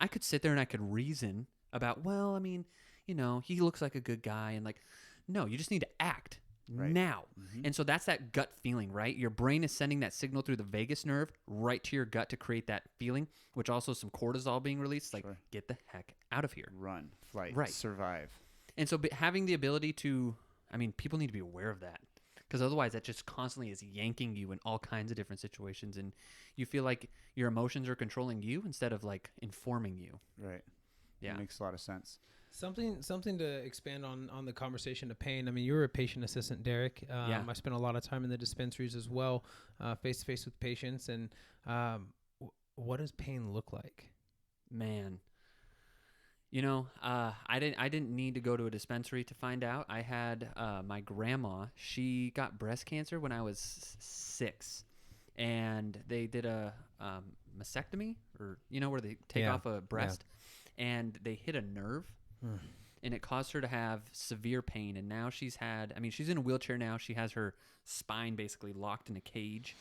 I could sit there and I could reason about, well, I mean, you know, he looks like a good guy. And like, no, you just need to act now. And so that's that gut feeling, right? Your brain is sending that signal through the vagus nerve right to your gut to create that feeling, which also some cortisol being released. Like, get the heck out of here. Run, flight, survive. And so having the ability to, I mean, people need to be aware of that, because otherwise that just constantly is yanking you in all kinds of different situations. And you feel like your emotions are controlling you instead of like informing you. Right. Yeah. That makes a lot of sense. Something to expand on the conversation of pain. I mean, you were a patient assistant, Derek. I spent a lot of time in the dispensaries as well, face to face with patients. And what does pain look like? Man, you know, I didn't need to go to a dispensary to find out. I had my grandma. She got breast cancer when I was 6, and they did a mastectomy, or you know, where they take off a breast, and they hit a nerve. And it caused her to have severe pain. And now she's in a wheelchair now. She has her spine basically locked in a cage.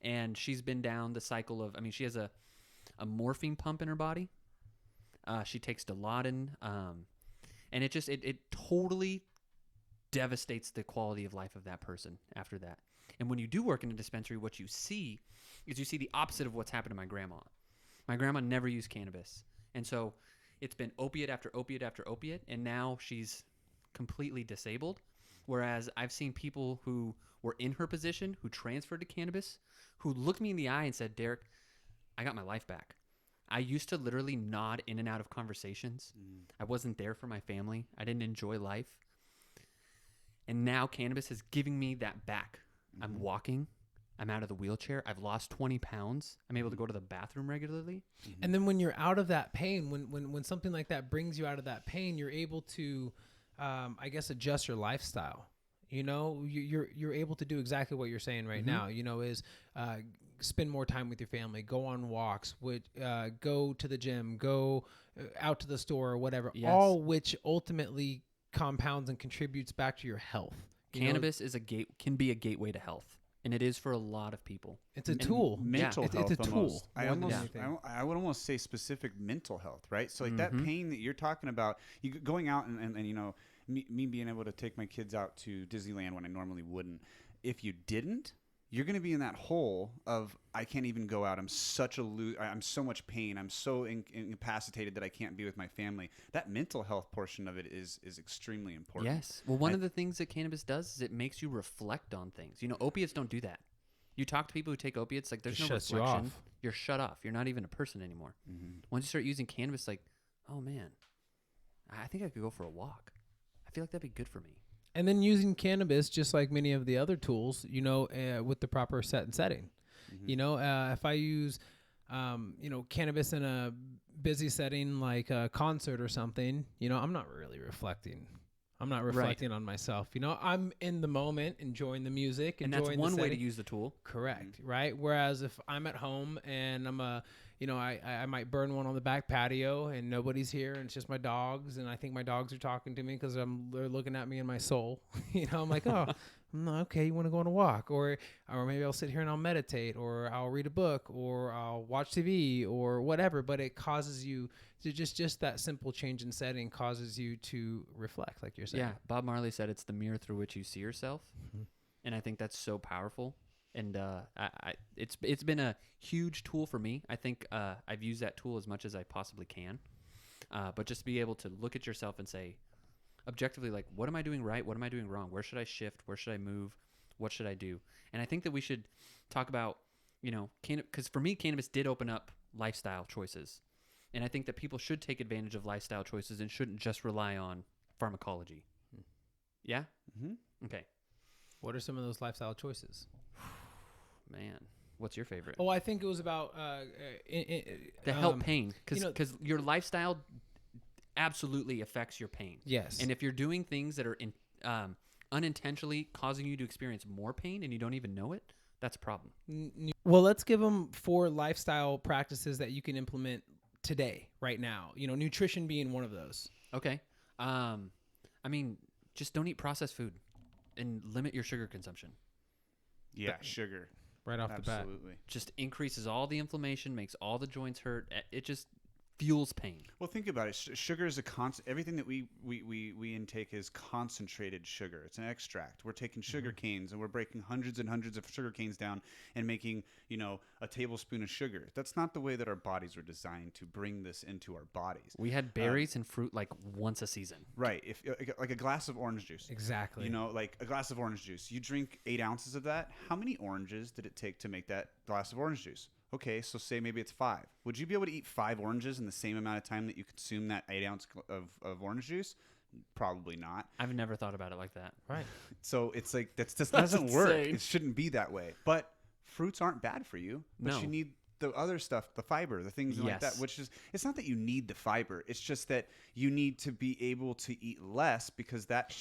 And she's been down the cycle of, she has a morphine pump in her body. She takes Dilaudid. And it totally devastates the quality of life of that person after that. And when you do work in a dispensary, what you see is the opposite of what's happened to my grandma. My grandma never used cannabis. And so it's been opiate after opiate after opiate, and now she's completely disabled. Whereas I've seen people who were in her position, who transferred to cannabis, who looked me in the eye and said, Derek, I got my life back. I used to literally nod in and out of conversations. I wasn't there for my family. I didn't enjoy life. And now cannabis is giving me that back. I'm walking. I'm out of the wheelchair. I've lost 20 pounds. I'm able to go to the bathroom regularly. And then when you're out of that pain, when something like that brings you out of that pain, you're able to, I guess, adjust your lifestyle. You know, you're able to do exactly what you're saying right now. You know, is spend more time with your family, go on walks, go to the gym, go out to the store or whatever. Yes. All which ultimately compounds and contributes back to your health. Cannabis can be a gateway to health. And it is for a lot of people. It's a tool. Mental health. It's a tool. I would almost say specific mental health, right? So like that pain that you're talking about, going out and you know, me being able to take my kids out to Disneyland when I normally wouldn't. If you didn't, you're going to be in that hole of, I can't even go out. I'm so much pain. I'm so incapacitated that I can't be with my family. That mental health portion of it is extremely important. Yes. Well, one of the things that cannabis does is it makes you reflect on things. You know, opiates don't do that. You talk to people who take opiates, like there's no reflection. You're shut off. You're not even a person anymore. Once you start using cannabis, like, oh man, I think I could go for a walk. I feel like that'd be good for me. And then using cannabis, just like many of the other tools, you know, with the proper set and setting. You know, if I use, you know, cannabis in a busy setting like a concert or something, you know, I'm not really reflecting. I'm not reflecting on myself. You know, I'm in the moment, enjoying the music. And that's one way to use the tool. Correct. Right. Whereas if I'm at home and you know, I might burn one on the back patio and nobody's here and it's just my dogs, and I think my dogs are talking to me because they're looking at me in my soul. You know, I'm like, oh, okay, you want to go on a walk, or maybe I'll sit here and I'll meditate, or I'll read a book, or I'll watch TV, or whatever. But it causes you to just that simple change in setting causes you to reflect, like you're saying. Yeah, Bob Marley said it's the mirror through which you see yourself, and I think that's so powerful. And it's been a huge tool for me. I think I've used that tool as much as I possibly can. But just to be able to look at yourself and say, objectively, like, what am I doing right? What am I doing wrong? Where should I shift? Where should I move? What should I do? And I think that we should talk about, you know, because for me, cannabis did open up lifestyle choices. And I think that people should take advantage of lifestyle choices and shouldn't just rely on pharmacology. Yeah? Okay. What are some of those lifestyle choices? Man, what's your favorite? Oh, I think it was about to help pain, because your lifestyle absolutely affects your pain. Yes. And if you're doing things that are unintentionally causing you to experience more pain and you don't even know it, that's a problem. Well, let's give them 4 lifestyle practices that you can implement today, right now. Nutrition being one of those. Okay. I mean, just don't eat processed food and limit your sugar consumption. Yeah, sugar. Right off the bat. Absolutely. Just increases all the inflammation, makes all the joints hurt. It just fuels pain. Well, think about it. Sugar is everything that we intake is concentrated sugar. It's an extract. We're taking sugar canes and we're breaking hundreds and hundreds of sugar canes down and making, a tablespoon of sugar. That's not the way that our bodies were designed to bring this into our bodies. We had berries and fruit like once a season. Right. If like a glass of orange juice. Exactly. Like a glass of orange juice. You drink 8 ounces of that. How many oranges did it take to make that glass of orange juice? Okay, so say maybe it's 5. Would you be able to eat 5 oranges in the same amount of time that you consume that 8 ounce of orange juice? Probably not. I've never thought about it like that. Right. So it's like that just doesn't work. insane. It shouldn't be that way. But fruits aren't bad for you. But No. you need the other stuff, the fiber, the things like that, Yes. which is, it's not that you need the fiber. It's just that you need to be able to eat less because that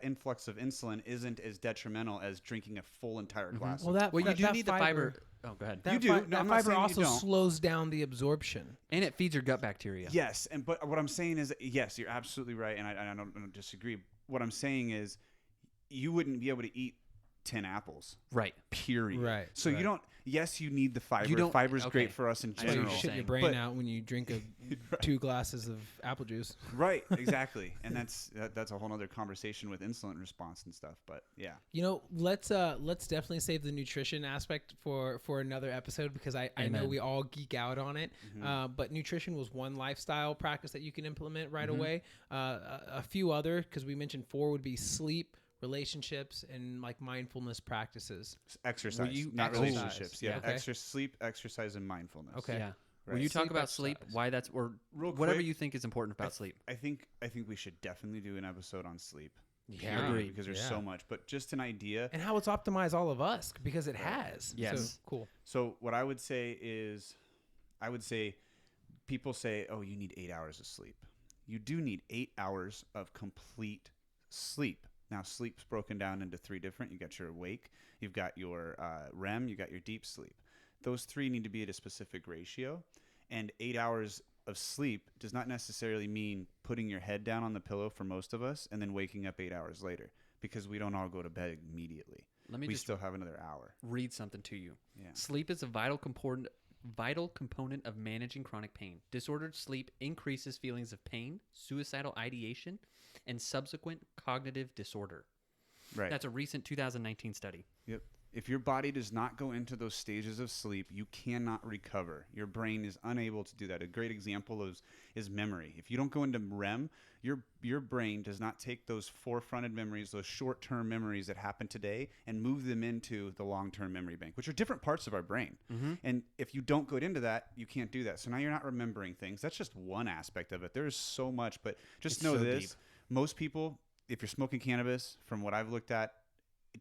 influx of insulin isn't as detrimental as drinking a full entire glass. Well, of You do need the fiber. Oh, go ahead. You do. No, That I'm not fiber saying you also don't. slows down the absorption. And it feeds your gut bacteria. Yes, but what I'm saying is, yes, you're absolutely right, and I don't disagree. What I'm saying is, you wouldn't be able to eat 10 apples. Right. Period. Right, So right. you don't. Yes, you need the fiber. You don't- Fiber's okay. great for us in I see what So general. you you're shit your saying. brain But- out when you drink 2 glasses of apple juice. Right. Exactly. And that's a whole other conversation with insulin response and stuff. But yeah. Let's definitely save the nutrition aspect for another episode because I know Amen. we all geek out on it. But nutrition was one lifestyle practice that you can implement right away. A few other, because we mentioned 4 would be sleep, relationships, and like mindfulness practices. Exercise, you not exercise? relationships. Yeah. Yeah. Okay. Sleep, exercise, and mindfulness. Okay. Yeah. Right. Will you talk Sleep, about sleep? exercise. Why that's or Real whatever quick, you think is important about sleep? I think we should definitely do an episode on sleep. Yeah. Period, Agreed. because there's Yeah. so much. But just an idea. And how it's optimized all of us because it has. Yes. So, cool. So what I would say is, people say, oh, you need 8 hours of sleep. You do need 8 hours of complete sleep. Now, sleep's broken down into 3 different. You got your awake, you've got your REM, you got your deep sleep. Those 3 need to be at a specific ratio. And 8 hours of sleep does not necessarily mean putting your head down on the pillow for most of us and then waking up 8 hours later, because we don't all go to bed immediately. Let me We just still have another hour. read something to you. Yeah. Sleep is a vital component of managing chronic pain. Disordered sleep increases feelings of pain, suicidal ideation, and subsequent cognitive disorder. Right. That's a recent 2019 study. Yep. If your body does not go into those stages of sleep, you cannot recover. Your brain is unable to do that. A great example is memory. If you don't go into REM, your brain does not take those forefronted memories, those short-term memories that happen today, and move them into the long-term memory bank, which are different parts of our brain. And if you don't go into that, you can't do that. So now you're not remembering things. That's just one aspect of it. There's so much, but just It's know so this. deep. Most people, if you're smoking cannabis, from what I've looked at,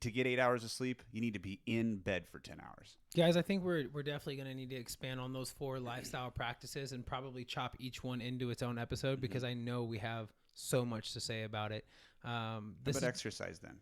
to get 8 hours of sleep, you need to be in bed for 10 hours. Guys, I think we're definitely going to need to expand on those 4 lifestyle practices and probably chop each one into its own episode because I know we have so much to say about it. This But is exercise then.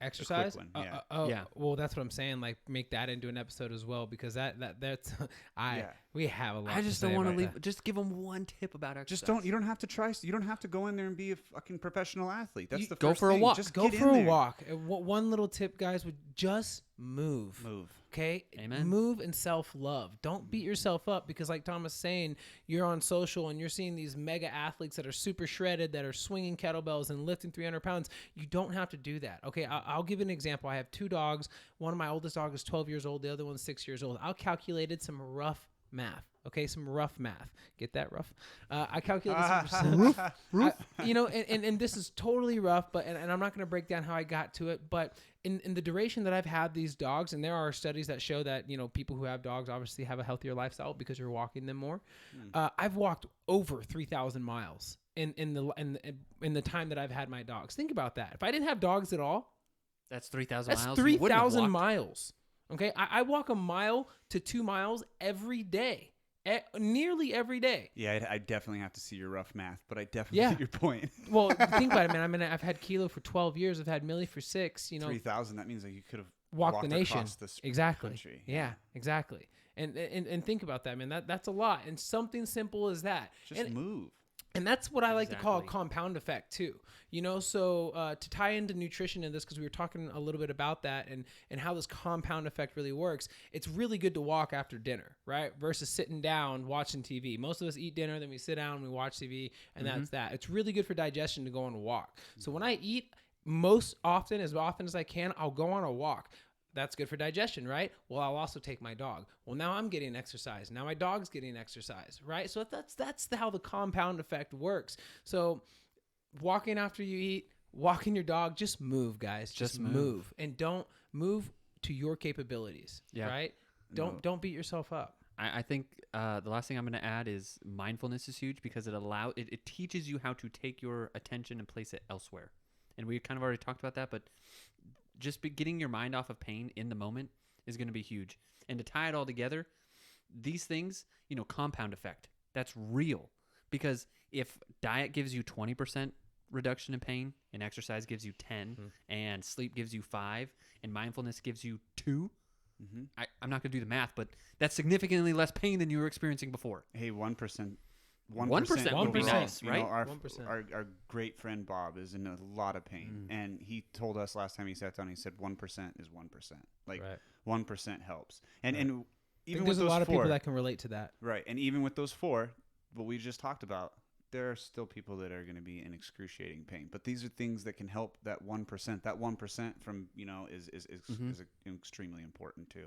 exercise. one, yeah. Yeah. Well, that's what I'm saying. Like, make that into an episode as well because that's Yeah. we have a lot. I just to don't say want to about leave. that. Just give them one tip about exercise. Just don't. You don't have to try. You don't have to go in there and be a fucking professional athlete. That's the go first for a thing. walk. Just Go get for in a there. walk. One little tip, guys, would just move. Move. Okay. Amen. Move and self-love. Don't beat yourself up because, like Thomas saying, you're on social and you're seeing these mega athletes that are super shredded, that are swinging kettlebells and lifting 300 pounds. You don't have to do that. Okay. I'll give an example. I have 2 dogs. One of my oldest dogs is 12 years old. The other one's 6 years old. I calculated some rough math. Okay, some rough math. Get that rough? I calculated some and this is totally rough, but and I'm not going to break down how I got to it, but in the duration that I've had these dogs, and there are studies that show that people who have dogs obviously have a healthier lifestyle because you're walking them more. I've walked over 3,000 miles in the time that I've had my dogs. Think about that. If I didn't have dogs at all, That's 3,000 that's miles. You wouldn't have 3,000 walked. miles. Okay, I walk a mile to 2 miles every day. Nearly every day. Yeah, I definitely have to see your rough math, but I definitely get your point. Well, think about it, man. I've had Kilo for 12 years. I've had Millie for 6. 3,000. That means like you could have walk the nation. Across this Exactly. country. Yeah, exactly. And think about that, man. That's a lot. And something simple as that. Just move. And that's what I like to call a Exactly. compound effect too. So to tie into nutrition in this, because we were talking a little bit about that and how this compound effect really works, it's really good to walk after dinner, right? Versus sitting down watching TV. Most of us eat dinner, then we sit down, we watch TV, and that's that. It's really good for digestion to go on a walk. So when I eat, as often as I can, I'll go on a walk. That's good for digestion, right? Well, I'll also take my dog. Well, now I'm getting exercise. Now my dog's getting exercise, right? So that's how the compound effect works. So walking after you eat, walking your dog, just move, guys. Just move. And don't move to your capabilities, right? Don't beat yourself up. I think the last thing I'm going to add is mindfulness is huge because it teaches you how to take your attention and place it elsewhere. And we kind of already talked about that, but just getting your mind off of pain in the moment is going to be huge. And to tie it all together, these things, compound effect, that's real. Because if diet gives you 20% reduction in pain and exercise gives you 10 and sleep gives you 5 and mindfulness gives you 2, I'm not going to do the math, but that's significantly less pain than you were experiencing before. Hey, 1%. 1% would be nice, right? Our great friend Bob is in a lot of pain, and he told us last time he sat down. He said 1% is 1%. Like 1% helps, and even with there's those a lot of 4, people that can relate to that. right? And even with those 4, what we just talked about, there are still people that are going to be in excruciating pain. But these are things that can help that 1%. That 1% from is extremely important too.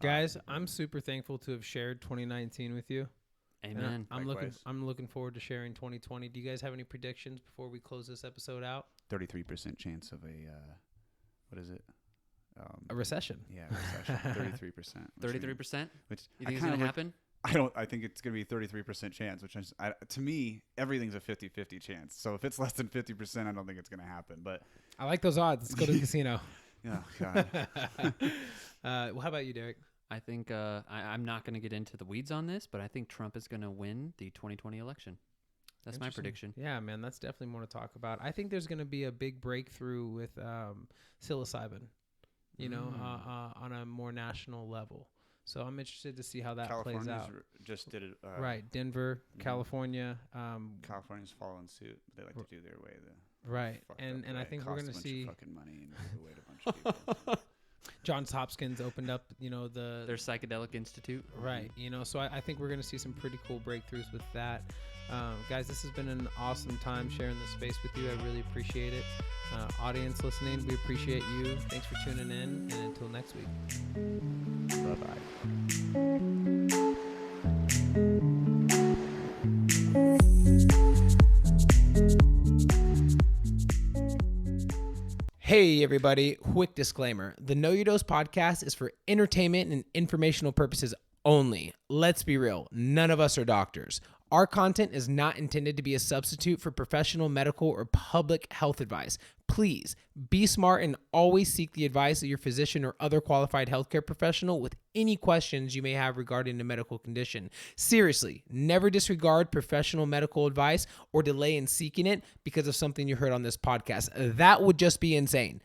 Guys, I'm super thankful to have shared 2019 with you. Amen. I'm Likewise. looking forward to sharing 2020. Do you guys have any predictions before we close this episode out? 33% chance of what is it? A recession. Yeah, recession. 33%. 33%? Which You think it's going to happen? I think it's going to be 33% chance, which is, to me, everything's a 50-50 chance. So if it's less than 50%, I don't think it's going to happen. But I like those odds. Let's go to the casino. oh God. Well, how about you, Derek? I think I'm not going to get into the weeds on this, but I think Trump is going to win the 2020 election. That's my prediction. Yeah, man, that's definitely more to talk about. I think there's going to be a big breakthrough with psilocybin, on a more national level. So I'm interested to see how that plays out. Just did it. Right, Denver, California. California's following suit. They like to do their way. Right, and I think we're going to see fucking money and give away to a bunch of people. Johns Hopkins opened up, their psychedelic institute. Right. So I think we're going to see some pretty cool breakthroughs with that. Guys, this has been an awesome time sharing this space with you. I really appreciate it. Audience listening, we appreciate you. Thanks for tuning in. And until next week. Bye-bye. Hey everybody, quick disclaimer. The Know Your Dose podcast is for entertainment and informational purposes only. Let's be real, none of us are doctors. Our content is not intended to be a substitute for professional medical or public health advice. Please be smart and always seek the advice of your physician or other qualified healthcare professional with any questions you may have regarding a medical condition. Seriously, never disregard professional medical advice or delay in seeking it because of something you heard on this podcast. That would just be insane.